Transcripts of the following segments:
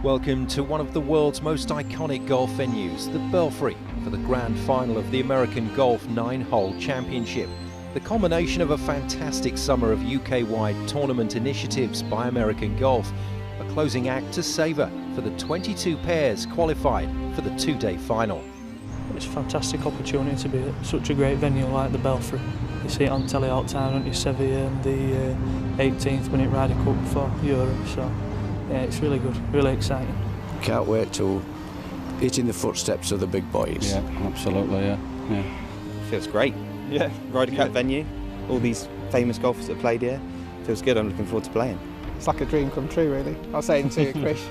Welcome to one of the world's most iconic golf venues, the Belfry, for the grand final of the American Golf 9-Hole Championship. The culmination of a fantastic summer of UK-wide tournament initiatives by American Golf. A closing act to savour for the 22 pairs qualified for the two-day final. It's a fantastic opportunity to be at such a great venue like the Belfry. You see it on telly all the time, don't you? Sevilla and the 18th minute Ryder Cup for Europe, so yeah, it's really good, really exciting. Can't wait to hit in the footsteps of the big boys. Yeah, absolutely, yeah. Feels great. Yeah, Ryder Cup venue, all these famous golfers that played here. Feels good, I'm looking forward to playing. It's like a dream come true, really. I was saying to Chris,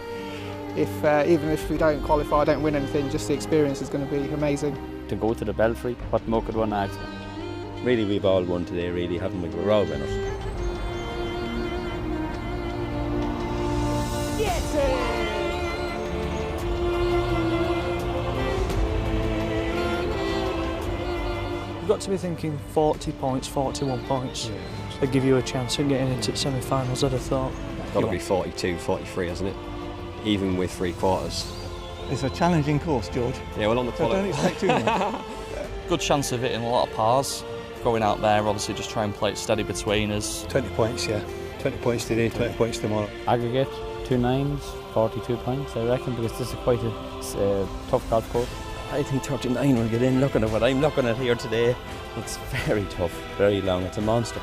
even if we don't qualify, don't win anything, just the experience is going to be amazing. To go to the Belfry, what more could one ask? Really, we've all won today, really, haven't we? We're all winners. You've got to be thinking 40 points, 41 points. Yeah. They give you a chance of getting into the semi-finals, I'd have thought. Got to be 42, 43, hasn't it? Even with three quarters. It's a challenging course, George. Yeah, well on the quality. Don't expect too much. Good chance of hitting a lot of pars. Going out there, obviously just try and play it steady between us. 20 points, yeah. 20 points today, 20 points tomorrow. Aggregate, 2 9s, 42 points, I reckon, because this is quite a tough golf course. I think 39 will get in. Looking at what I'm looking at here today, it's very tough, very long. It's a monster.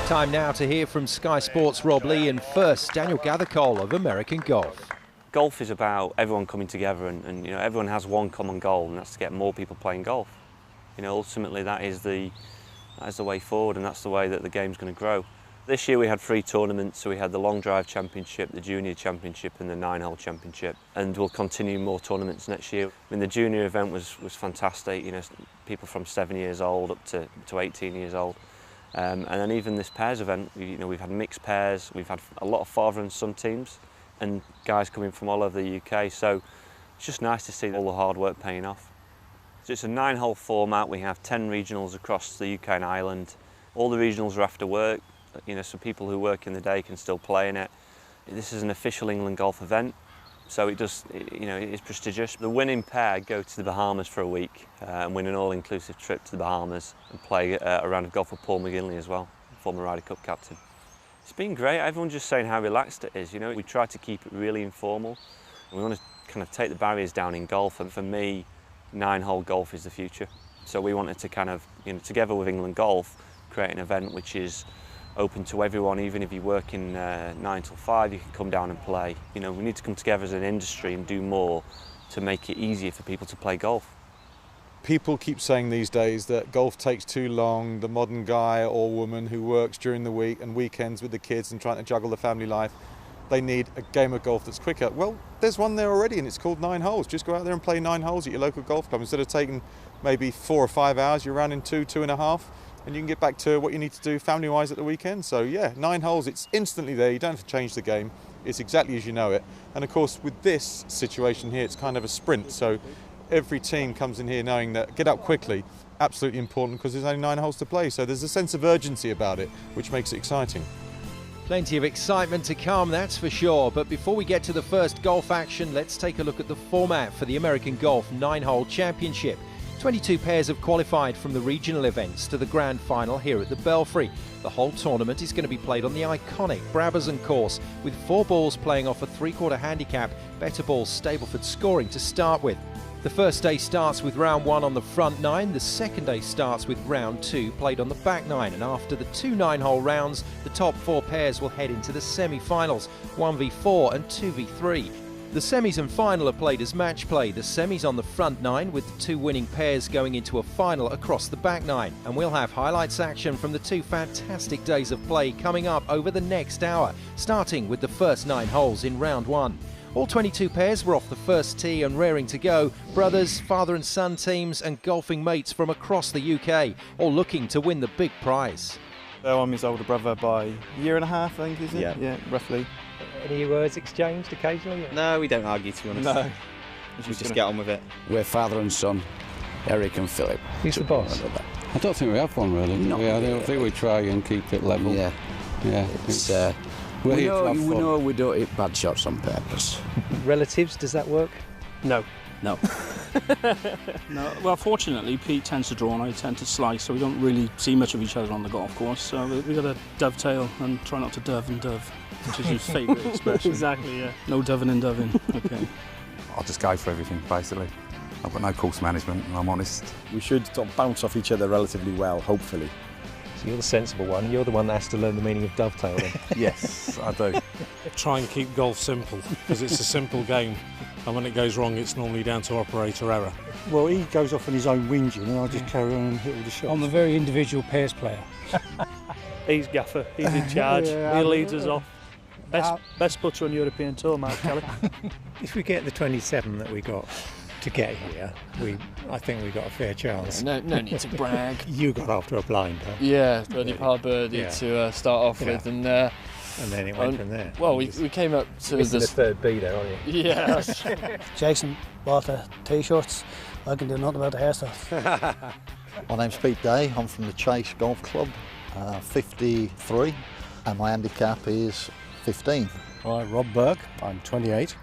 Time now to hear from Sky Sports' Rob Lee and first Daniel Gathercole of American Golf. Golf is about everyone coming together and you know, everyone has one common goal, and that's to get more people playing golf. You know, ultimately that is the way forward, and that's the way that the game's going to grow. This year we had 3 tournaments, so we had the Long Drive Championship, the Junior Championship and the 9-Hole Championship, and we'll continue more tournaments next year. I mean, the Junior event was fantastic, you know, people from 7 years old up to 18 years old. And then even this pairs event, you know, we've had mixed pairs, we've had a lot of father and son teams and guys coming from all over the UK, so it's just nice to see all the hard work paying off. So it's a 9-hole format, we have 10 regionals across the UK and Ireland. All the regionals are after work, you know, so people who work in the day can still play in it. This is an official England golf event, so it is prestigious. The winning pair go to the Bahamas for a week and win an all-inclusive trip to the Bahamas and play a round of golf with Paul McGinley as well, former Ryder Cup captain. It's been great. Everyone's just saying how relaxed it is. You know, we try to keep it really informal, and we want to kind of take the barriers down in golf. And for me, 9-hole golf is the future. So we wanted to kind of, you know, together with England Golf, create an event which is open to everyone. Even if you work in 9 till 5, you can come down and play. You know, we need to come together as an industry and do more to make it easier for people to play golf. People keep saying these days that golf takes too long. The modern guy or woman who works during the week and weekends with the kids and trying to juggle the family life, they need a game of golf that's quicker. Well, there's one there already, and it's called 9 holes. Just go out there and play 9 holes at your local golf club. Instead of taking maybe 4 or 5 hours, you're around in 2.5, and you can get back to what you need to do family-wise at the weekend. So yeah, 9 holes, it's instantly there. You don't have to change the game. It's exactly as you know it. And of course, with this situation here, it's kind of a sprint. So every team comes in here knowing that get up quickly, absolutely important, because there's only 9 holes to play. So there's a sense of urgency about it, which makes it exciting. Plenty of excitement to come, that's for sure. But before we get to the first golf action, let's take a look at the format for the American Golf 9-Hole Championship. 22 pairs have qualified from the regional events to the grand final here at the Belfry. The whole tournament is going to be played on the iconic Brabazon Course, with 4 balls playing off a 3/4 handicap, better balls Stableford scoring to start with. The first day starts with round 1 on the front 9, the second day starts with round 2 played on the back 9, and after the 2 9-hole rounds, the top 4 pairs will head into the semi-finals, 1v4 and 2v3. The semis and final are played as match play, the semis on the front 9 with the 2 winning pairs going into a final across the back 9. And we'll have highlights action from the 2 fantastic days of play coming up over the next hour, starting with the first 9 holes in round 1. All 22 pairs were off the first tee and raring to go. Brothers, father and son teams and golfing mates from across the UK, all looking to win the big prize. I'm his older brother by a year and a half, I think, is it? Yeah. Yeah, roughly. Any words exchanged occasionally? No, we don't argue, to be honest. No. We just get on with it. We're father and son, Eric and Philip. Who's the boss? I don't think we have one really. I think we try and keep it level. Yeah. Yeah. We know we don't hit bad shots on purpose. Relatives, does that work? No. No. No. Well, fortunately, Pete tends to draw and I tend to slice, so we don't really see much of each other on the golf course. So we've got to dovetail and try not to dove and dove, which is his favourite expression. Exactly, yeah. No doving and doving. Okay. I'll just go for everything, basically. I've got no course management, and I'm honest. We should sort of bounce off each other relatively well, hopefully. So you're the sensible one. You're the one that has to learn the meaning of dovetail then. Yes, I do. Try and keep golf simple, because it's a simple game. And when it goes wrong, it's normally down to operator error. Well, he goes off on his own whinging and I just carry on and hit all the shots. I'm a very individual pairs player. He's gaffer, he's in charge, Yeah, he leads us off. Best putter on European Tour, Mark Kelly. If we get the 27 that we got to get here, I think we got a fair chance. No need to brag. You got after a blinder. Yeah, birdie par birdie to start off with, and then it went from there. Well, we came up to the third B there, aren't you? Yeah. Jason bought the T-shirts. I can do nothing about the hairstyles. My name's Pete Day. I'm from the Chase Golf Club, 53, and my handicap is 15. Hi, Rob Burke. I'm 28,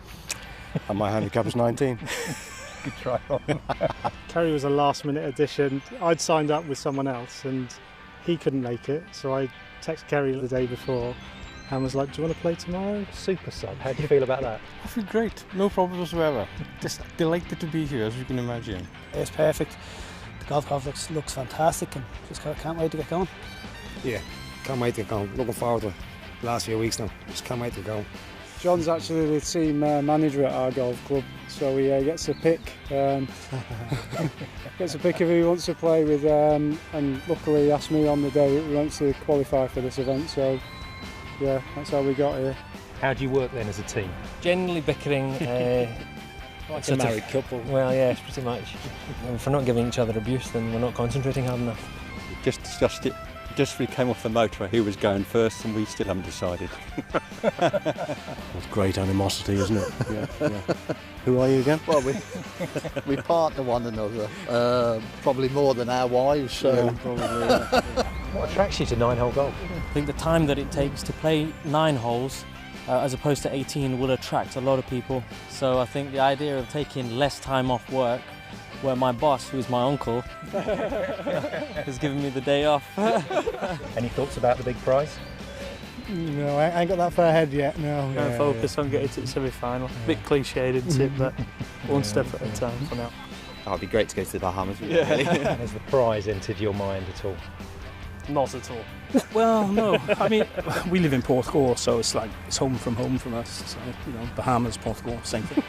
and my handicap is 19. Good try on. Kerry was a last-minute addition. I'd signed up with someone else and he couldn't make it, so I texted Kerry the day before and was like, do you want to play tomorrow? Super sub. How do you feel about that? I feel great, no problems whatsoever. Just delighted to be here, as you can imagine. It's perfect. The golf course looks fantastic, and just can't wait to get going. Yeah, can't wait to go. Looking forward to the last few weeks now. Just can't wait to go. John's actually the team manager at our golf club, so he gets a pick. Gets a pick of who he wants to play with, and luckily he asked me on the day that we went to qualify for this event, so yeah, that's how we got here. How do you work then as a team? Generally bickering. Like a married couple. Well, yes, pretty much. If we're not giving each other abuse, then we're not concentrating hard enough. Just discussed it. Just we came off the motorway, who was going first, and we still haven't decided. That's great animosity, isn't it? Yeah. Who are you again? Well, we partner one another, probably more than our wives. So. Yeah, probably. Yeah. What attracts you to 9-hole golf? I think the time that it takes to play 9 holes as opposed to 18 will attract a lot of people. So I think the idea of taking less time off work, where my boss, who is my uncle, has given me the day off. Any thoughts about the big prize? No, I ain't got that far ahead yet, no. Don't focus on getting to the semi-final. A bit cliched, isn't it, but one step at a time for now. Oh, it'd be great to go to the Bahamas. Yeah. Has the prize entered your mind at all? Not at all. Well, no. I mean, we live in Porthcawl, so it's like it's home from us. So, Bahamas, Porthcawl, same thing.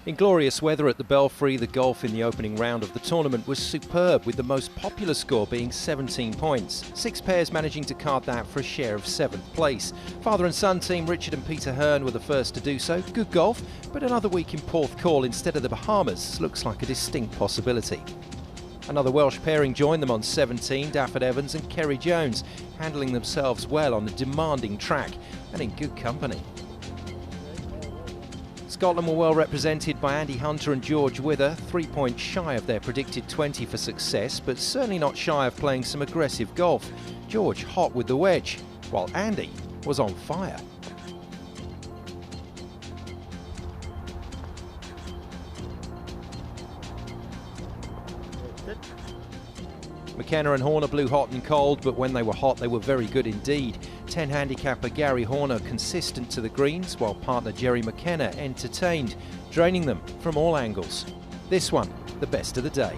In glorious weather at the Belfry, the golf in the opening round of the tournament was superb, with the most popular score being 17 points. 6 pairs managing to card that for a share of 7th place. Father and son team Richard and Peter Hearn were the first to do so. Good golf, but another week in Porthcawl instead of the Bahamas looks like a distinct possibility. Another Welsh pairing joined them on 17, Dafford Evans and Kerry Jones, handling themselves well on a demanding track and in good company. Scotland were well represented by Andy Hunter and George Wither, 3 points shy of their predicted 20 for success, but certainly not shy of playing some aggressive golf. George hot with the wedge, while Andy was on fire. McKenna and Horner blew hot and cold, but when they were hot, they were very good indeed. 10 handicapper Gary Horner consistent to the greens, while partner Jerry McKenna entertained, draining them from all angles. This one, the best of the day.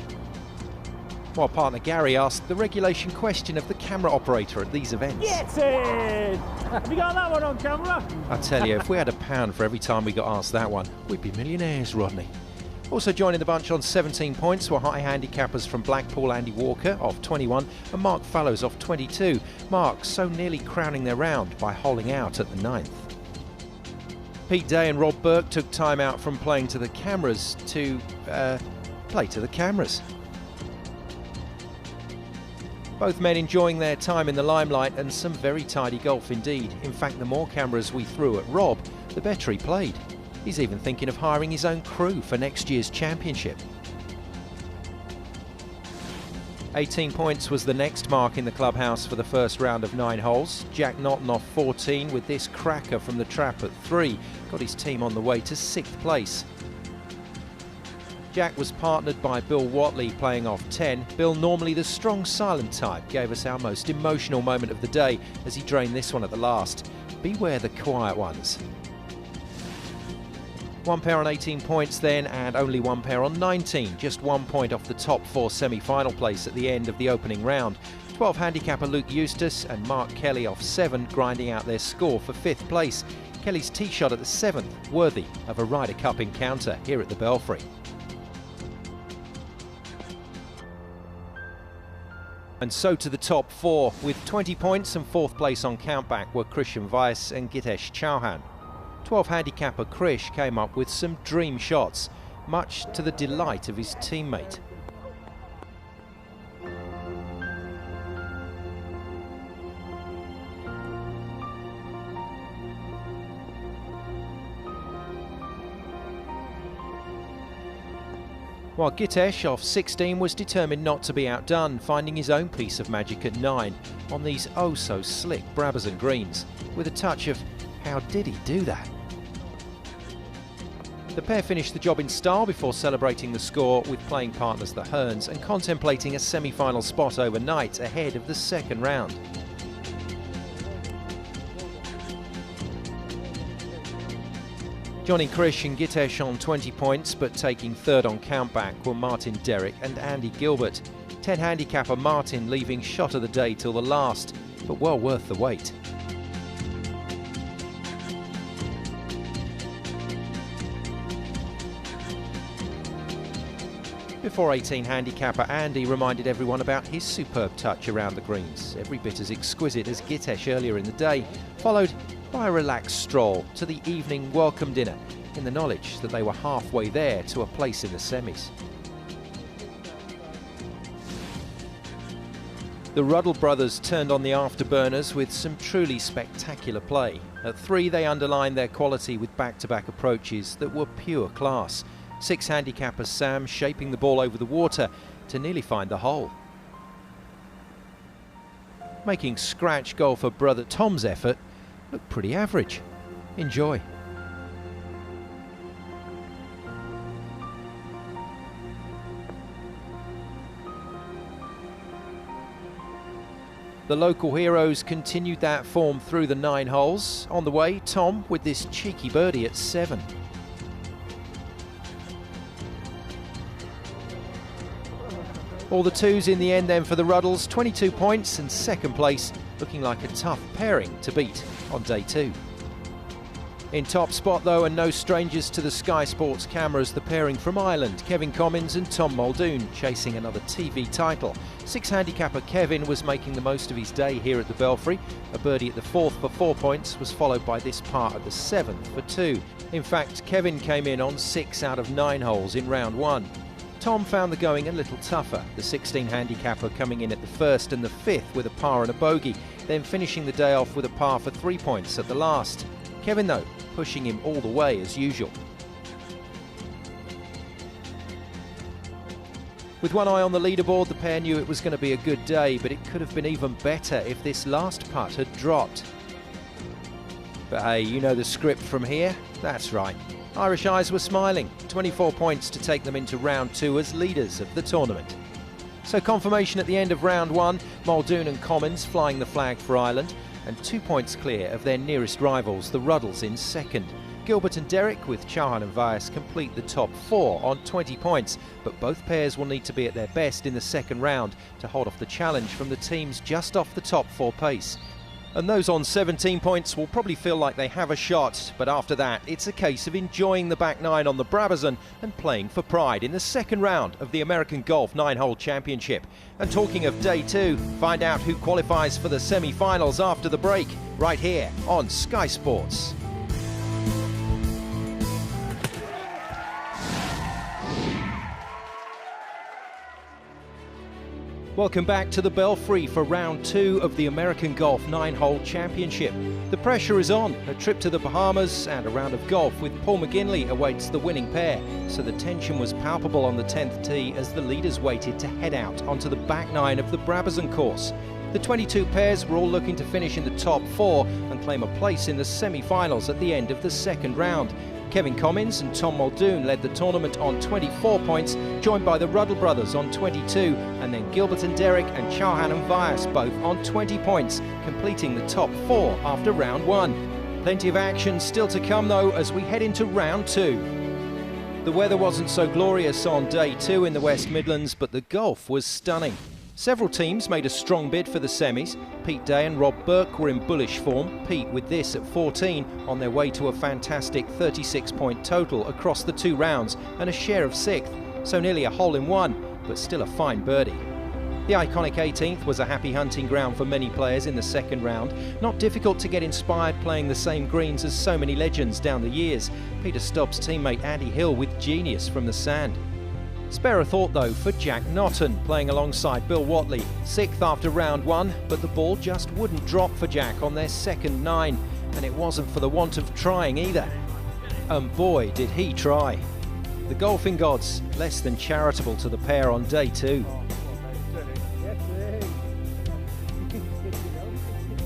While partner Gary asked the regulation question of the camera operator at these events. Get it! Have you got that one on camera? I tell you, if we had £1 for every time we got asked that one, we'd be millionaires, Rodney. Also joining the bunch on 17 points were high handicappers from Blackpool Andy Walker off 21 and Mark Fallows off 22. Mark so nearly crowning their round by holing out at the 9th. Pete Day and Rob Burke took time out from playing to the cameras to play to the cameras. Both men enjoying their time in the limelight, and some very tidy golf indeed. In fact, the more cameras we threw at Rob, the better he played. He's even thinking of hiring his own crew for next year's championship. 18 points was the next mark in the clubhouse for the first round of 9 holes. Jack Naughton off 14 with this cracker from the trap at 3, got his team on the way to 6th place. Jack was partnered by Bill Watley playing off 10. Bill, normally the strong silent type, gave us our most emotional moment of the day as he drained this one at the last. Beware the quiet ones. One pair on 18 points then, and only one pair on 19, just 1 point off the top 4 semi-final place at the end of the opening round. 12 handicapper Luke Eustace and Mark Kelly off 7, grinding out their score for 5th place. Kelly's tee shot at the 7th, worthy of a Ryder Cup encounter here at the Belfry. And so to the top 4, with 20 points and 4th place on countback were Christian Weiss and Gitesh Chauhan. 12 handicapper Krish came up with some dream shots, much to the delight of his teammate. While Gitesh off 16 was determined not to be outdone, finding his own piece of magic at 9 on these oh-so-slick Brabazon greens, with a touch of how did he do that? The pair finished the job in style before celebrating the score with playing partners the Hearns and contemplating a semi-final spot overnight ahead of the second round. Johnny Krish and Gitesh on 20 points, but taking 3rd on countback were Martin Derrick and Andy Gilbert. 10 handicapper Martin leaving shot of the day till the last, but well worth the wait. Before 18 handicapper Andy reminded everyone about his superb touch around the greens, every bit as exquisite as Gitesh earlier in the day, followed by a relaxed stroll to the evening welcome dinner, in the knowledge that they were halfway there to a place in the semis. The Ruddle brothers turned on the afterburners with some truly spectacular play. At 3 they underlined their quality with back-to-back approaches that were pure class. 6 handicapper Sam shaping the ball over the water to nearly find the hole. Making scratch golfer brother Tom's effort look pretty average. Enjoy. The local heroes continued that form through the 9 holes. On the way, Tom with this cheeky birdie at 7. All the 2s in the end then for the Ruddles, 22 points and 2nd place, looking like a tough pairing to beat on day 2. In top spot though, and no strangers to the Sky Sports cameras, the pairing from Ireland, Kevin Commins and Tom Muldoon, chasing another TV title. 6 handicapper Kevin was making the most of his day here at the Belfry. A birdie at the 4th for 4 points was followed by this par at the 7th for 2. In fact, Kevin came in on 6 out of 9 holes in round 1. Tom found the going a little tougher, the 16 handicapper coming in at the 1st and the 5th with a par and a bogey, then finishing the day off with a par for 3 points at the last. Kevin though, pushing him all the way as usual. With one eye on the leaderboard, the pair knew it was going to be a good day, but it could have been even better if this last putt had dropped. But hey, you know the script from here? That's right. Irish eyes were smiling. 24 points to take them into round 2 as leaders of the tournament. So confirmation at the end of round 1, Muldoon and Commins flying the flag for Ireland, and 2 points clear of their nearest rivals, the Ruddles, in 2nd. Gilbert and Derrick with Chauhan and Weiss complete the top 4 on 20 points, but both pairs will need to be at their best in the 2nd round to hold off the challenge from the teams just off the top 4 pace. And those on 17 points will probably feel like they have a shot, but after that it's a case of enjoying the back 9 on the Brabazon and playing for pride in the 2nd round of the American Golf 9-hole Championship. And talking of day 2, find out who qualifies for the semi-finals after the break, right here on Sky Sports. Welcome back to the Belfry for round 2 of the American Golf 9-hole championship. The pressure is on. A trip to the Bahamas and a round of golf with Paul McGinley awaits the winning pair. So the tension was palpable on the 10th tee as the leaders waited to head out onto the back 9 of the Brabazon Course. The 22 pairs were all looking to finish in the top 4 and claim a place in the semi-finals at the end of the second round. Kevin Commins and Tom Muldoon led the tournament on 24 points, joined by the Ruddle brothers on 22, and then Gilbert and Derek and Chauhan and Vyas both on 20 points, completing the top 4 after round 1. Plenty of action still to come though as we head into round 2. The weather wasn't so glorious on day 2 in the West Midlands, but the golf was stunning. Several teams made a strong bid for the semis. Pete Day and Rob Burke were in bullish form, Pete with this at 14, on their way to a fantastic 36-point total across the 2 rounds and a share of 6th, so nearly a hole-in-one, but still a fine birdie. The iconic 18th was a happy hunting ground for many players in the second round. Not difficult to get inspired playing the same greens as so many legends down the years. Peter Stubbs' teammate Andy Hill with genius from the sand. Spare a thought though for Jack Notton, playing alongside Bill Watley, 6th after round 1, but the ball just wouldn't drop for Jack on their second 9, and it wasn't for the want of trying either. And boy did he try. The golfing gods less than charitable to the pair on day 2.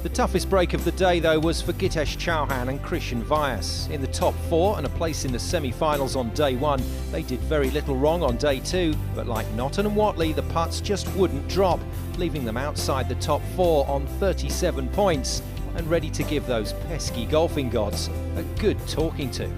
The toughest break of the day though was for Gitesh Chauhan and Christian Vyas. In the top 4 and a place in the semi-finals on day 1, they did very little wrong on day 2, but like Notton and Watley, the putts just wouldn't drop, leaving them outside the top 4 on 37 points and ready to give those pesky golfing gods a good talking to.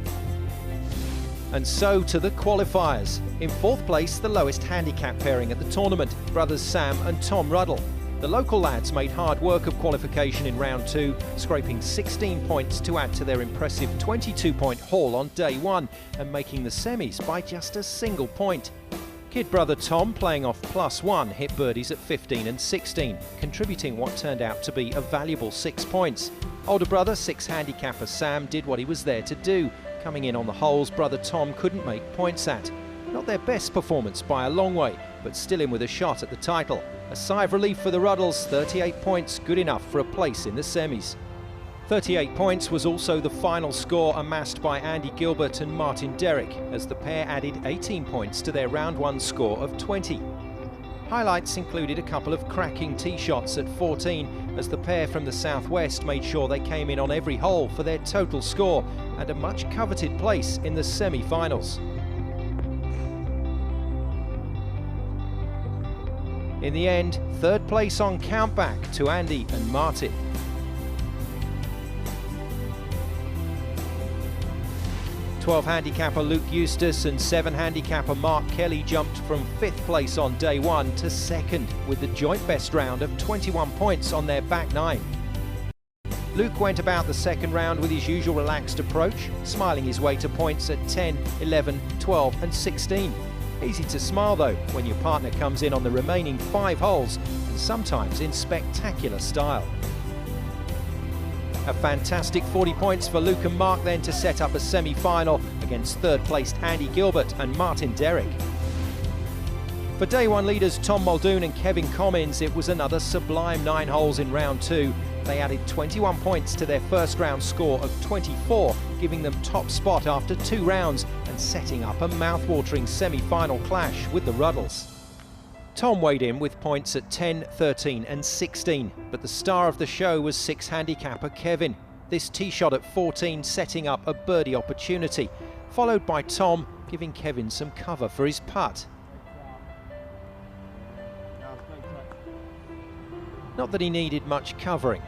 And so to the qualifiers. In 4th place, the lowest handicap pairing at the tournament, brothers Sam and Tom Ruddle. The local lads made hard work of qualification in round 2, scraping 16 points to add to their impressive 22-point haul on day 1 and making the semis by just a single point. Kid brother Tom, playing off +1, hit birdies at 15 and 16, contributing what turned out to be a valuable 6 points. Older brother, 6 handicapper Sam, did what he was there to do, coming in on the holes brother Tom couldn't make points at. Not their best performance by a long way, but still in with a shot at the title. A sigh of relief for the Ruddles, 38 points, good enough for a place in the semis. 38 points was also the final score amassed by Andy Gilbert and Martin Derrick, as the pair added 18 points to their round 1 score of 20. Highlights included a couple of cracking tee shots at 14, as the pair from the southwest made sure they came in on every hole for their total score and a much coveted place in the semi-finals. In the end, 3rd place on countback to Andy and Martin. '12 handicapper Luke Eustace and 7 handicapper Mark Kelly jumped from 5th place on day 1 to 2nd, with the joint best round of 21 points on their back 9. Luke went about the second round with his usual relaxed approach, smiling his way to points at 10, 11, 12 and 16. Easy to smile though when your partner comes in on the remaining 5 holes, and sometimes in spectacular style. A fantastic 40 points for Luke and Mark then to set up a semi-final against 3rd placed Andy Gilbert and Martin Derrick. For day 1 leaders Tom Muldoon and Kevin Commins, it was another sublime 9 holes in round 2. They added 21 points to their first round score of 24, giving them top spot after 2 rounds and setting up a mouth-watering semi-final clash with the Ruddles. Tom weighed in with points at 10, 13 and 16, but the star of the show was 6 handicapper Kevin. This tee shot at 14 setting up a birdie opportunity, followed by Tom giving Kevin some cover for his putt. Not that he needed much covering.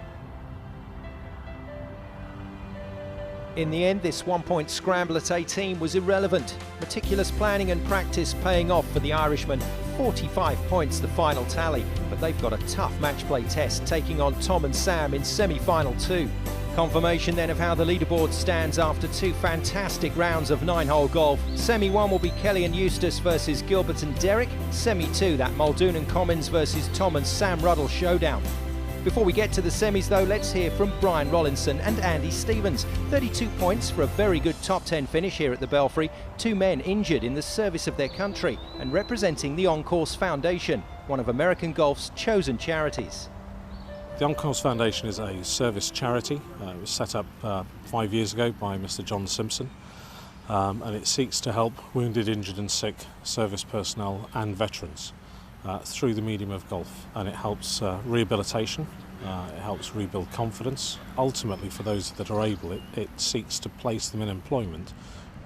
In the end, this 1-point scramble at 18 was irrelevant. Meticulous planning and practice paying off for the Irishman. 45 points the final tally, but they've got a tough match play test taking on Tom and Sam in semi-final 2. Confirmation then of how the leaderboard stands after 2 fantastic rounds of 9-hole golf. Semi 1 will be Kelly and Eustace versus Gilbert and Derrick. Semi 2, that Muldoon and Commins versus Tom and Sam Ruddle showdown. Before we get to the semis though, let's hear from Brian Rollinson and Andy Stevens. 32 points for a very good top 10 finish here at the Belfry. 2 men injured in the service of their country and representing the On-Course Foundation. one of American golf's chosen charities. The On Course Foundation is a service charity. It was set up 5 years ago by Mr. John Simpson, and it seeks to help wounded, injured and sick service personnel and veterans through the medium of golf. And it helps rehabilitation, it helps rebuild confidence. Ultimately, for those that are able, it seeks to place them in employment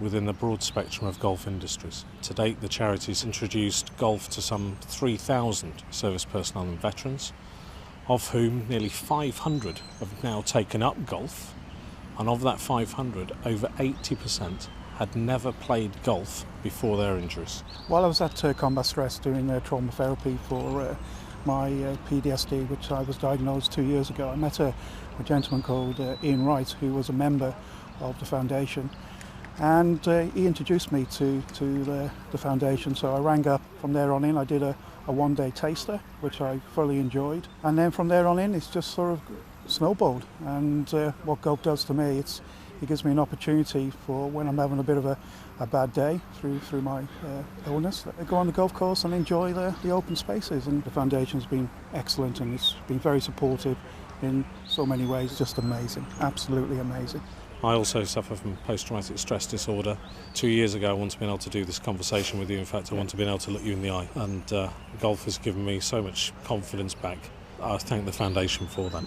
within the broad spectrum of golf industries. To date, the charity's introduced golf to some 3,000 service personnel and veterans, of whom nearly 500 have now taken up golf, and of that 500, over 80% had never played golf before their injuries. While I was at Combat Stress doing trauma therapy for my PTSD, which I was diagnosed 2 years ago, I met a gentleman called Ian Wright, who was a member of the foundation, and he introduced me to the foundation. So I rang up. From there on in, I did a one-day taster, which I thoroughly enjoyed, and then from there on in it's just sort of snowballed. And what golf does to me, it gives me an opportunity for when I'm having a bit of a bad day through my illness, I go on the golf course and enjoy the open spaces. And the foundation's been excellent, and it's been very supportive in so many ways. Just amazing, absolutely amazing. I also suffer from post-traumatic stress disorder. 2 years ago I wanted to be able to do this conversation with you. In fact, I want to be able to look you in the eye, and golf has given me so much confidence back. I thank the foundation for that.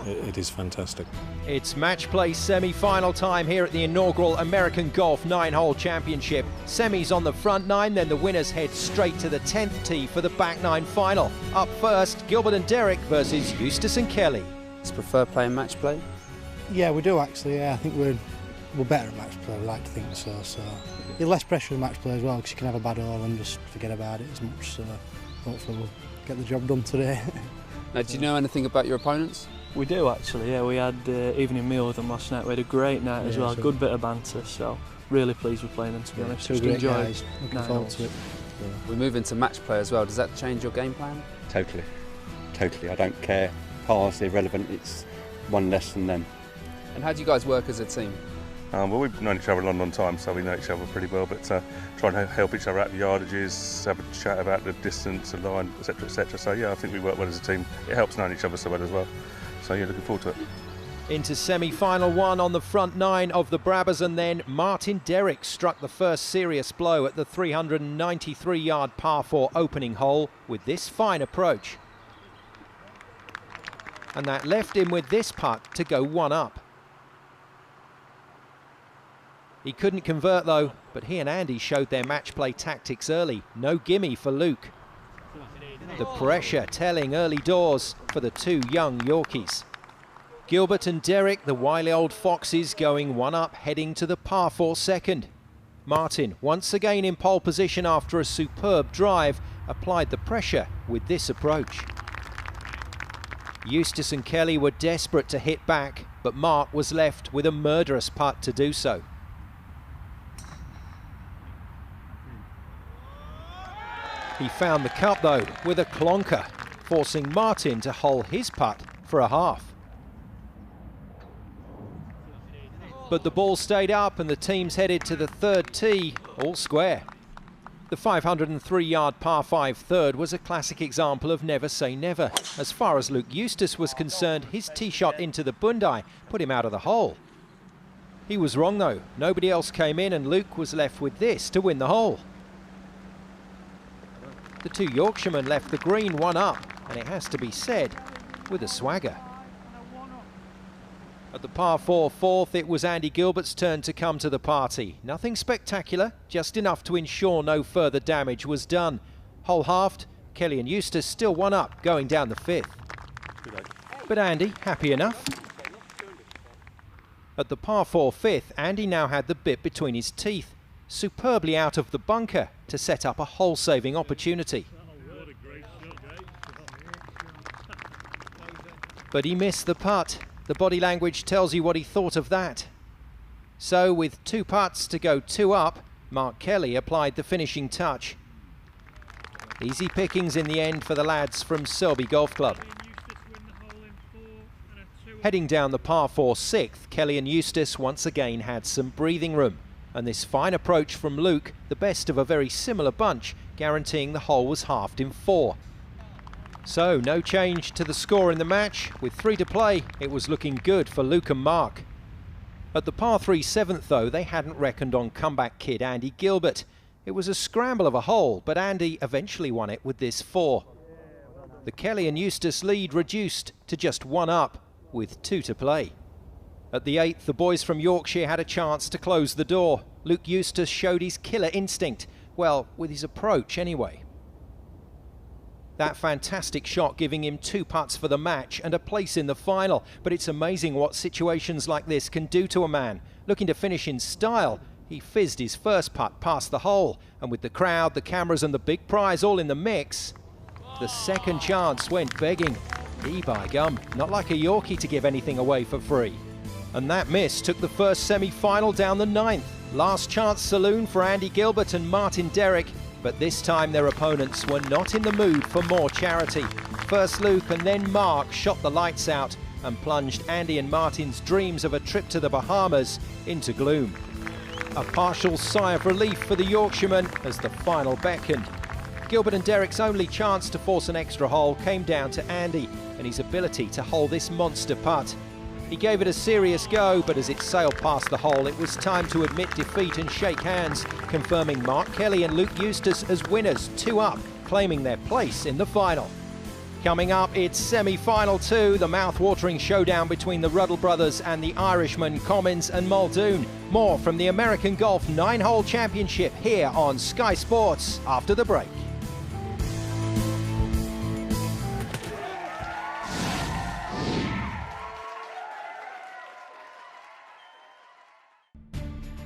It is fantastic. It's match play semi-final time here at the inaugural American Golf 9-hole championship. Semis on the front nine, then the winners head straight to the 10th tee for the back nine final. Up first, Gilbert and Derek versus Eustace and Kelly. Do you prefer playing match play? Yeah, we do actually. Yeah, I think we're better at match play. We like to think so. So there's less pressure in match play as well, because you can have a bad hole and just forget about it as much. So hopefully we'll get the job done today. Now, do you know anything about your opponents? We do actually. Yeah, we had evening meal with them last night. We had a great night as well. Good bit of banter. So really pleased with playing them, to be honest. Two great guys. Looking forward to it. Yeah. We move into match play as well. Does that change your game plan? Totally. I don't care. Par's irrelevant. It's one less than them. And how do you guys work as a team? Well, we've known each other a long time, so we know each other pretty well, but try and help each other out the yardages, have a chat about the distance, the line, etc, etc. So yeah, I think we work well as a team. It helps knowing each other so well as well. So yeah, looking forward to it. Into semi-final one on the front nine of the Brabazon then, Martin Derrick struck the first serious blow at the 393-yard par 4 opening hole with this fine approach. And that left him with this putt to go one up. He couldn't convert though, but he and Andy showed their match play tactics early. No gimme for Luke. The pressure telling early doors for the two young Yorkies. Gilbert and Derek, the wily old foxes, going one up, heading to the par 4 second. Martin, once again in pole position after a superb drive, applied the pressure with this approach. Eustace and Kelly were desperate to hit back, but Mark was left with a murderous putt to do so. He found the cup though with a clonker, forcing Martin to hole his putt for a half. But the ball stayed up and the teams headed to the third tee, all square. The 503-yard par 5 third was a classic example of never say never. As far as Luke Eustace was concerned, his tee shot into the bundai put him out of the hole. He was wrong though. Nobody else came in and Luke was left with this to win the hole. The two Yorkshiremen left the green one up, and it has to be said, with a swagger. At the par 4 fourth, it was Andy Gilbert's turn to come to the party. Nothing spectacular, just enough to ensure no further damage was done. Hole halved, Kelly and Eustace still one up, going down the fifth. But Andy, happy enough. At the par 4 fifth, Andy now had the bit between his teeth, superbly out of the bunker to set up a hole-saving opportunity. But he missed the putt. The body language tells you what he thought of that. So with two putts to go two up, Mark Kelly applied the finishing touch. Easy pickings in the end for the lads from Selby Golf Club. Heading down the par 4 sixth, Kelly and Eustace once again had some breathing room. And this fine approach from Luke, the best of a very similar bunch, guaranteeing the hole was halved in 4. So, no change to the score in the match. With 3 to play, it was looking good for Luke and Mark. At the par 3 7th, though, they hadn't reckoned on comeback kid Andy Gilbert. It was a scramble of a hole, but Andy eventually won it with this 4. The Kelly and Eustace lead reduced to just 1 up, with 2 to play. At the 8th, the boys from Yorkshire had a chance to close the door. Luke Eustace showed his killer instinct, well, with his approach anyway. That fantastic shot giving him 2 putts for the match and a place in the final. But it's amazing what situations like this can do to a man. Looking to finish in style, he fizzed his first putt past the hole. And with the crowd, the cameras and the big prize all in the mix, the second chance went begging. By gum, not like a Yorkie to give anything away for free. And that miss took the first semi-final down the 9th. Last chance saloon for Andy Gilbert and Martin Derrick, but this time their opponents were not in the mood for more charity. First Luke and then Mark shot the lights out and plunged Andy and Martin's dreams of a trip to the Bahamas into gloom. A partial sigh of relief for the Yorkshireman as the final beckoned. Gilbert and Derrick's only chance to force an extra hole came down to Andy and his ability to hole this monster putt. He gave it a serious go, but as it sailed past the hole, it was time to admit defeat and shake hands, confirming Mark Kelly and Luke Eustace as winners, 2 up, claiming their place in the final. Coming up, it's semi-final 2, the mouth-watering showdown between the Ruddle brothers and the Irishmen Commins and Muldoon. More from the American Golf 9-Hole Championship here on Sky Sports after the break.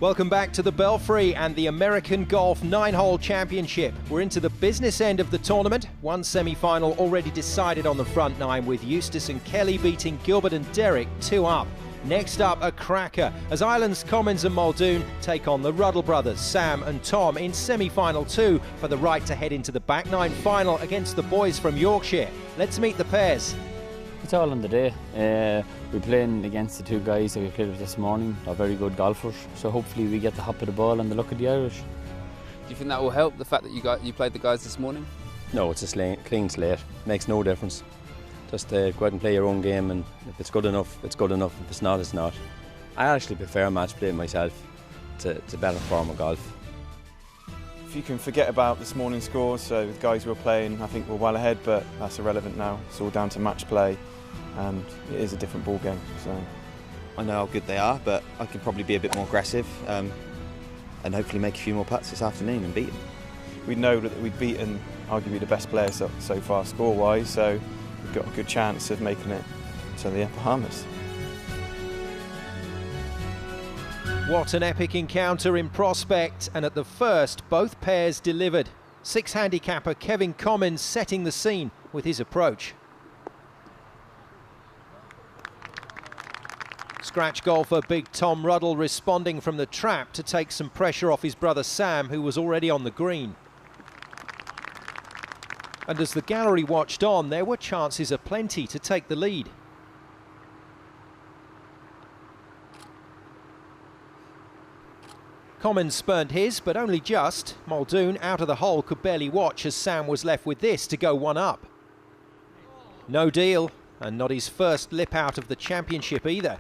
Welcome back to the Belfry and the American Golf 9-Hole Championship. We're into the business end of the tournament. One semi-final already decided on the front 9 with Eustace and Kelly beating Gilbert and Derrick 2 up. Next up, a cracker as Islands Commins and Muldoon take on the Ruddle brothers, Sam and Tom, in semi-final 2 for the right to head into the back 9 final against the boys from Yorkshire. Let's meet the pairs. It's all on the day. We're playing against the 2 guys that we played with this morning. They're very good golfers, so hopefully we get the hop of the ball and the luck of the Irish. Do you think that will help, the fact that you played the guys this morning? No, it's a clean slate. Makes no difference. Just go out and play your own game, and if it's good enough, it's good enough. If it's not, it's not. I actually prefer match play myself. It's a better form of golf. If you can forget about this morning's scores, so the guys who were playing, I think we're well ahead, but that's irrelevant now. It's all down to match play, and it is a different ball game. So I know how good they are, but I could probably be a bit more aggressive and hopefully make a few more putts this afternoon and beat them. We know that we've beaten arguably the best player so far score-wise, so we've got a good chance of making it to the Bahamas. What an epic encounter in prospect, and at the first, both pairs delivered. 6 handicapper Kevin Commins setting the scene with his approach. Scratch golfer Big Tom Ruddle responding from the trap to take some pressure off his brother Sam, who was already on the green. And as the gallery watched on, there were chances aplenty to take the lead. Commins spurned his, but only just. Muldoon, out of the hole, could barely watch as Sam was left with this to go 1 up. No deal, and not his first lip out of the championship either.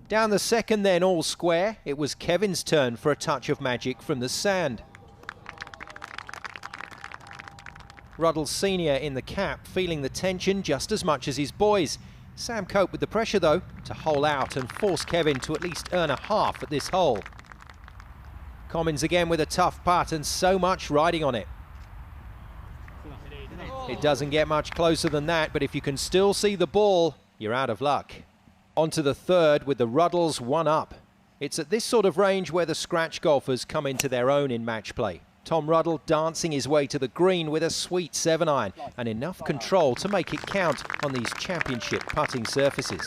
Down the second then, all square, it was Kevin's turn for a touch of magic from the sand. Ruddle Senior in the cap, feeling the tension just as much as his boys. Sam coped with the pressure though, to hole out and force Kevin to at least earn a half at this hole. Commins again with a tough putt and so much riding on it. It doesn't get much closer than that, but if you can still see the ball, you're out of luck. On to the third with the Ruddles 1 up. It's at this sort of range where the scratch golfers come into their own in match play. Tom Ruddle dancing his way to the green with a sweet 7-iron and enough control to make it count on these championship putting surfaces.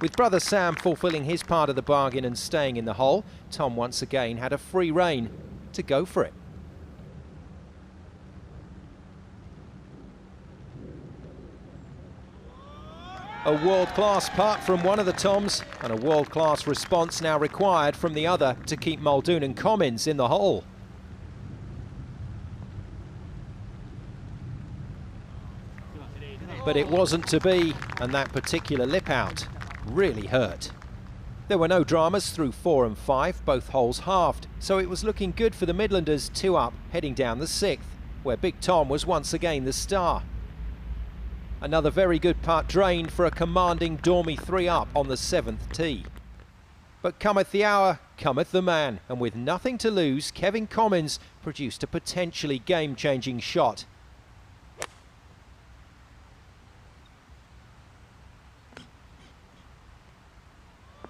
With brother Sam fulfilling his part of the bargain and staying in the hole, Tom once again had a free rein to go for it. A world-class putt from one of the Toms and a world-class response now required from the other to keep Muldoon and Commins in the hole. But it wasn't to be, and that particular lip out really hurt. There were no dramas through 4 and 5, both holes halved, so it was looking good for the Midlanders, 2 up, heading down the 6th, where Big Tom was once again the star. Another very good putt drained for a commanding Dormy 3 up on the 7th tee. But cometh the hour, cometh the man, and with nothing to lose, Kevin Commins produced a potentially game-changing shot.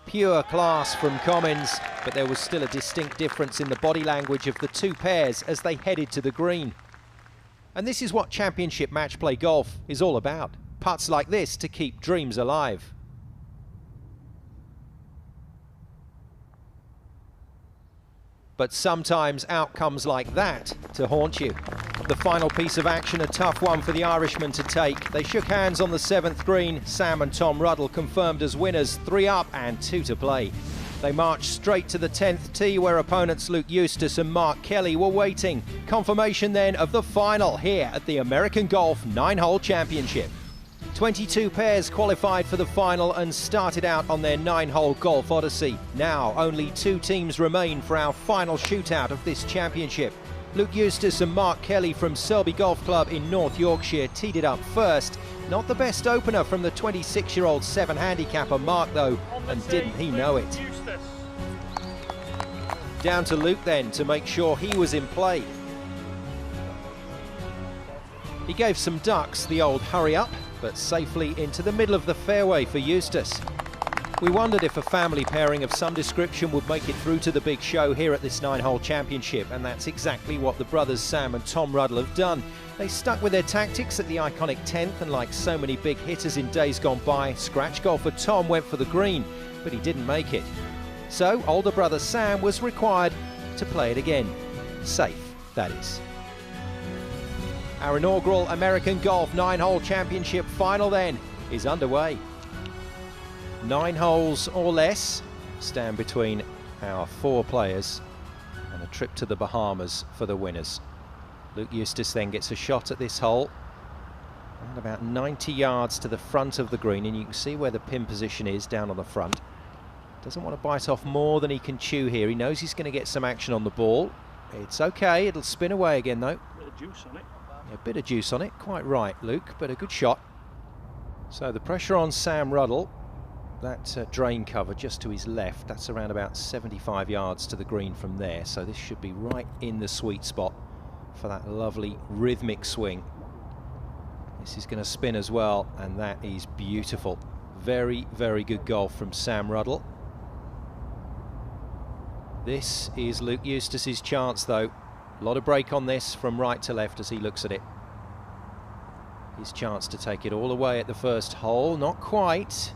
Pure class from Commins, but there was still a distinct difference in the body language of the two pairs as they headed to the green. And this is what Championship match play golf is all about. Putts like this to keep dreams alive. But sometimes outcomes like that to haunt you. The final piece of action, a tough one for the Irishmen to take. They shook hands on the 7th green. Sam and Tom Ruddle confirmed as winners, 3 up and 2 to play. They marched straight to the 10th tee where opponents Luke Eustace and Mark Kelly were waiting. Confirmation then of the final here at the American Golf 9-Hole Championship. 22 pairs qualified for the final and started out on their 9-hole golf odyssey. Now only 2 teams remain for our final shootout of this championship. Luke Eustace and Mark Kelly from Selby Golf Club in North Yorkshire teed it up first. Not the best opener from the 26-year-old 7 handicapper Mark though, and didn't he know it. Down to Luke then to make sure he was in play. He gave some ducks the old hurry up, but safely into the middle of the fairway for Eustace. We wondered if a family pairing of some description would make it through to the big show here at this 9-hole championship, and that's exactly what the brothers Sam and Tom Ruddle have done. They stuck with their tactics at the iconic 10th, and like so many big hitters in days gone by, scratch golfer Tom went for the green, but he didn't make it. So older brother Sam was required to play it again. Safe, that is. Our inaugural American Golf 9-hole championship final then is underway. 9 holes or less stand between our 4 players and a trip to the Bahamas for the winners. Luke Eustace then gets a shot at this hole and about 90 yards to the front of the green, and you can see where the pin position is down on the front. Doesn't want to bite off more than he can chew here. He knows he's going to get some action on the ball. It's okay, it'll spin away again though. A bit of juice on it. A bit of juice on it, quite right Luke, but a good shot. So the pressure on Sam Ruddle, that drain cover just to his left, that's around about 75 yards to the green from there, so this should be right in the sweet spot for that lovely rhythmic swing. This is going to spin as well, and that is beautiful. Very, very good golf from Sam Ruddle. This is Luke Eustace's chance though. A lot of break on this from right to left as he looks at it. His chance to take it all away at the first hole, not quite.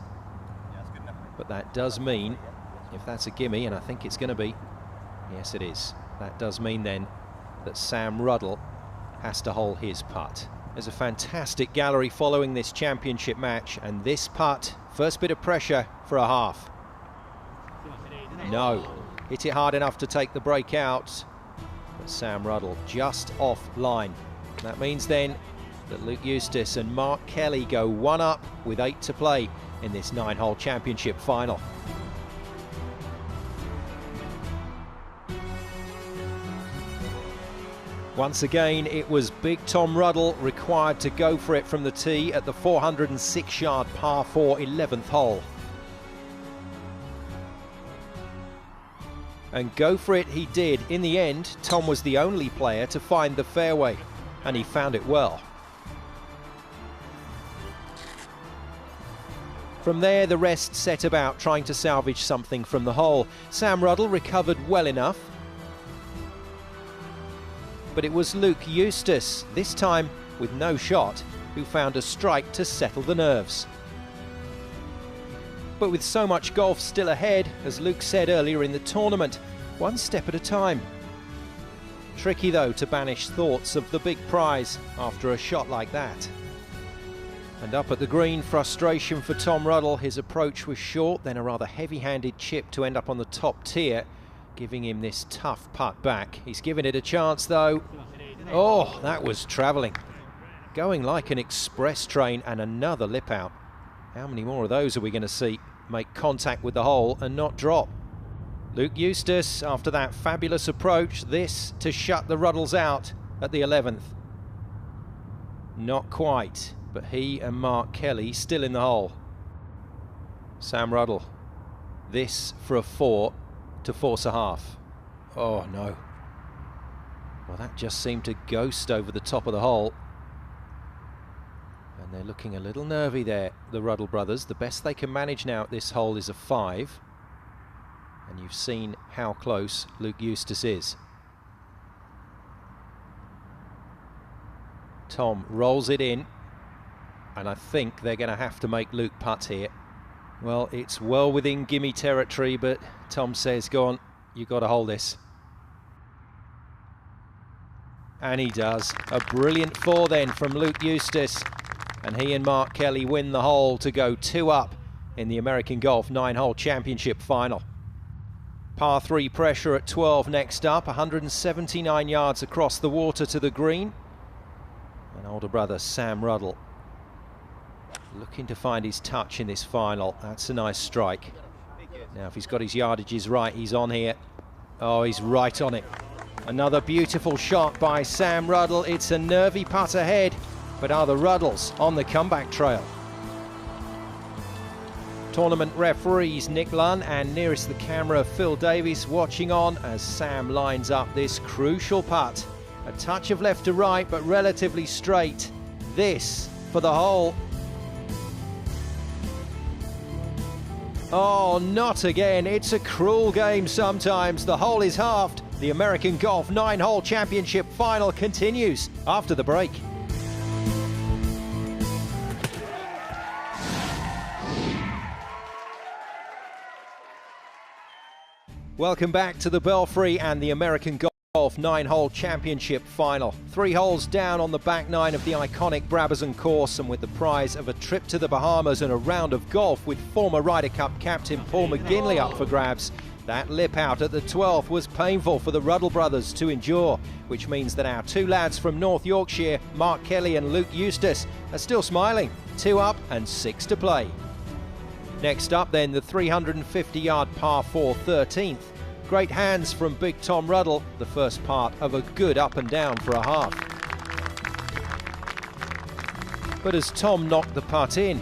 But that does mean, if that's a gimme, and I think it's going to be, yes it is, that does mean then that Sam Ruddle has to hole his putt. There's a fantastic gallery following this championship match, and this putt, first bit of pressure for a half. No, hit it hard enough to take the break out. But Sam Ruddle just offline. That means then that Luke Eustace and Mark Kelly go 1 up with 8 to play in this 9-hole championship final. Once again, it was Big Tom Ruddle required to go for it from the tee at the 406-yard par 4 11th hole. And go for it he did. In the end, Tom was the only player to find the fairway, and he found it well. From there, the rest set about trying to salvage something from the hole. Sam Ruddle recovered well enough, but it was Luke Eustace, this time with no shot, who found a strike to settle the nerves. But with so much golf still ahead, as Luke said earlier in the tournament, 1 step at a time. Tricky though to banish thoughts of the big prize after a shot like that. And up at the green, frustration for Tom Ruddle. His approach was short, then a rather heavy-handed chip to end up on the top tier, giving him this tough putt back. He's given it a chance though. Oh, that was travelling. going like an express train, and another lip out. How many more of those are we going to see make contact with the hole and not drop? Luke Eustace, after that fabulous approach, this to shut the Ruddles out at the 11th. Not quite, but he and Mark Kelly still in the hole. Sam Ruddle, this for a 4 to force a half. Oh no. Well, that just seemed to ghost over the top of the hole. And they're looking a little nervy there, the Ruddle brothers. The best they can manage now at this hole is a 5. And you've seen how close Luke Eustace is. Tom rolls it in, and I think they're going to have to make Luke putt here. Well, it's well within gimme territory, but Tom says, go on, you've got to hold this. And he does. A brilliant 4 then from Luke Eustace, and he and Mark Kelly win the hole to go 2 up in the American Golf 9-hole championship final. Par 3 pressure at 12 next up, 179 yards across the water to the green. And older brother Sam Ruddle looking to find his touch in this final. That's a nice strike. Now if he's got his yardages right, he's on here. Oh, he's right on it. Another beautiful shot by Sam Ruddle. It's a nervy putt ahead, but are the Ruddles on the comeback trail? Tournament referees Nick Lunn and nearest the camera Phil Davies watching on as Sam lines up this crucial putt. A touch of left to right, but relatively straight. This for the hole. Oh, not again. It's a cruel game sometimes. The hole is halved. The American Golf 9-hole championship final continues after the break. Welcome back to the Belfry and the American Golf 9-hole championship final. 3 holes down on the back 9 of the iconic Brabazon Course, and with the prize of a trip to the Bahamas and a round of golf with former Ryder Cup captain Paul McGinley up for grabs. That lip out at the 12th was painful for the Ruddle brothers to endure, which means that our 2 lads from North Yorkshire, Mark Kelly and Luke Eustace, are still smiling. 2 up and 6 to play. Next up then, the 350-yard par 4 13th. Great hands from Big Tom Ruddle, the first part of a good up and down for a half. But as Tom knocked the putt in,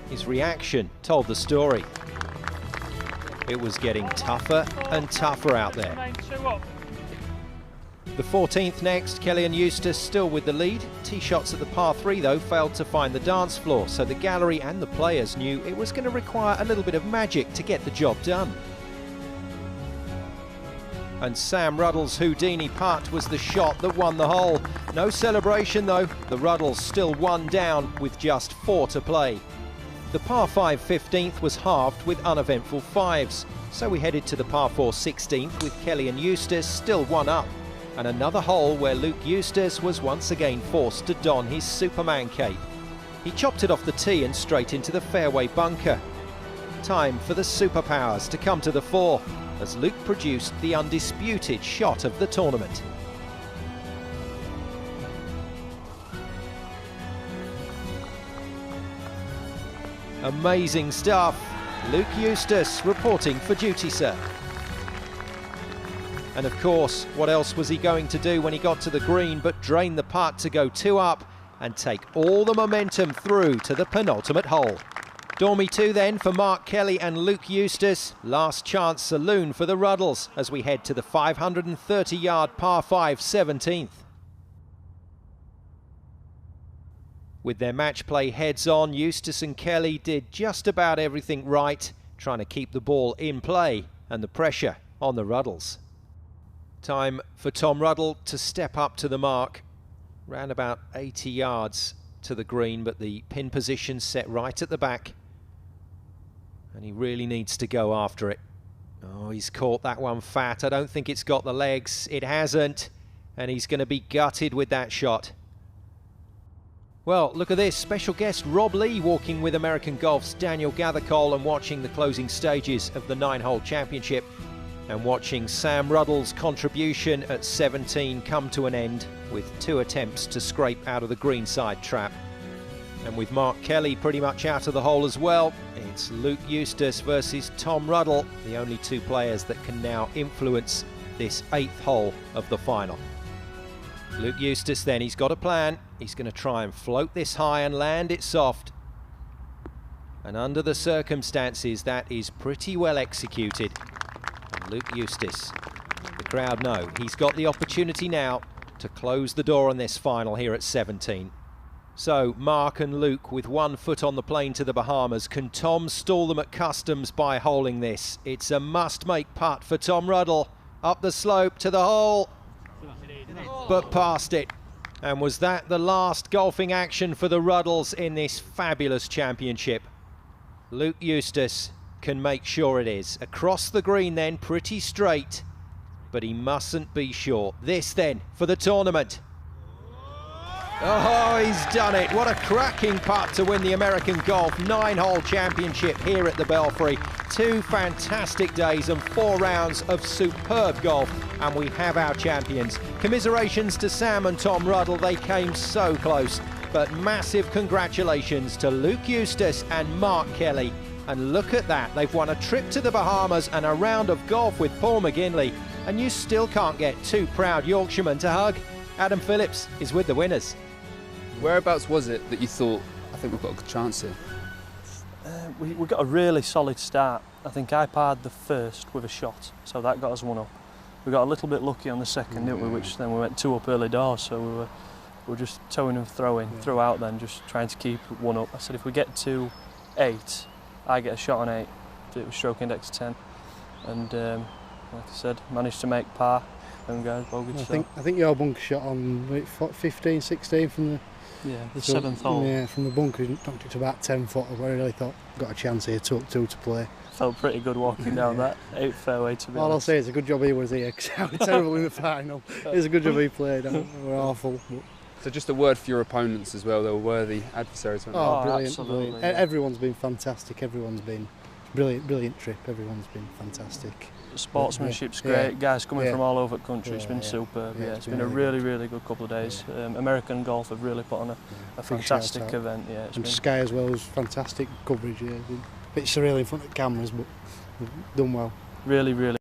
his reaction told the story. It was getting tougher and tougher out there. The 14th next, Kelly and Eustace still with the lead. Tee shots at the par 3 though failed to find the dance floor, so the gallery and the players knew it was going to require a little bit of magic to get the job done. And Sam Ruddle's Houdini putt was the shot that won the hole. No celebration though, the Ruddles still 1 down with just 4 to play. The par 5 15th was halved with uneventful 5s, so we headed to the par 4 16th with Kelly and Eustace still 1 up, and another hole where Luke Eustace was once again forced to don his Superman cape. He chopped it off the tee and straight into the fairway bunker. Time for the superpowers to come to the fore, as Luke produced the undisputed shot of the tournament. Amazing stuff. Luke Eustace reporting for duty, sir. And of course, what else was he going to do when he got to the green but drain the putt to go 2 up and take all the momentum through to the penultimate hole. Dormy 2 then for Mark Kelly and Luke Eustace. Last chance saloon for the Ruddles as we head to the 530-yard par 5 17th. With their match play heads on, Eustace and Kelly did just about everything right, trying to keep the ball in play and the pressure on the Ruddles. Time for Tom Ruddle to step up to the mark. Ran about 80 yards to the green, but the pin position set right at the back. And he really needs to go after it. Oh, he's caught that one fat. I don't think it's got the legs. It hasn't. And he's going to be gutted with that shot. Well, look at this. Special guest Rob Lee walking with American Golf's Daniel Gathercole and watching the closing stages of the 9-hole championship. And watching Sam Ruddle's contribution at 17 come to an end with 2 attempts to scrape out of the greenside trap. And with Mark Kelly pretty much out of the hole as well, it's Luke Eustace versus Tom Ruddle, the only 2 players that can now influence this 8th hole of the final. Luke Eustace then, he's got a plan. He's going to try and float this high and land it soft. And under the circumstances, that is pretty well executed. And Luke Eustace, the crowd know he's got the opportunity now to close the door on this final here at 17. So Mark and Luke with 1 foot on the plane to the Bahamas. Can Tom stall them at customs by holing this? It's a must-make putt for Tom Ruddle. Up the slope to the hole, but past it. And was that the last golfing action for the Ruddles in this fabulous championship? Luke Eustace can make sure it is. Across the green then, pretty straight, but he mustn't be short. This then for the tournament. Oh, he's done it. What a cracking putt to win the American Golf 9-hole championship here at the Belfry. 2 fantastic days and 4 rounds of superb golf, and we have our champions. Commiserations to Sam and Tom Ruddle. They came so close, but massive congratulations to Luke Eustace and Mark Kelly. And look at that, they've won a trip to the Bahamas and a round of golf with Paul McGinley, and you still can't get 2 proud Yorkshiremen to hug. Adam Phillips is with the winners. Whereabouts was it that you thought, I think we've got a good chance here? We got a really solid start. I think I parred the first with a shot, so that got us 1 up. We got a little bit lucky on the second, didn't we? Which then we went 2 up early doors, so we were just towing and throwing throughout then, just trying to keep 1 up. I said if we get to 8, I get a shot on 8. It was stroke index 10, and like I said, managed to make par. Them guys bogeyed. I think your bunker shot on 15, 16 from the. Yeah, the 7th hole. Yeah, from the bunker, knocked it to about 10 foot. I really thought, got a chance here, took 2 to play. Felt pretty good walking down that 8th fairway, to be honest. All I'll say is a good job he was here, because I was terrible in the final. It's a good job he played, we're awful. But. So just a word for your opponents as well, they were worthy adversaries, weren't they? Oh, brilliant, absolutely. Brilliant. Yeah. Everyone's been fantastic, everyone's been brilliant trip, everyone's been fantastic. The sportsmanship's great, guys coming from all over the country, it's been superb. Yeah, it's been a really good couple of days. American Golf have really put on a fantastic event. Yeah, and Sky as well was fantastic coverage. Yeah, a bit surreal in front of cameras, but we've done well. Really